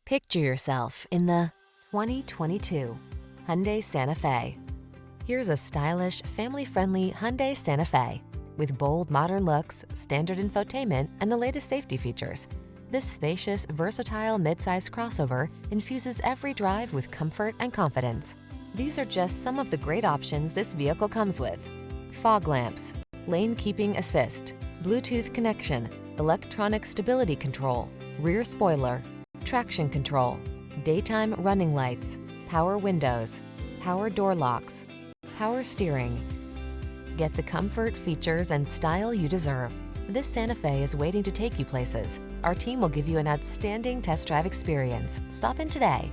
Picture yourself in the 2022 Hyundai Santa Fe. Here's a stylish, family-friendly Hyundai Santa Fe. With bold, modern looks, standard infotainment, and the latest safety features, this spacious, versatile midsize crossover infuses every drive with comfort and confidence. These are just some of the great options this vehicle comes with: fog lamps, lane keeping assist, Bluetooth connection, electronic stability control, rear spoiler, traction control, daytime running lights, power windows, power door locks, power steering. Get the comfort, features, and style you deserve. This Santa Fe is waiting to take you places. Our team will give you an outstanding test drive experience. Stop in today.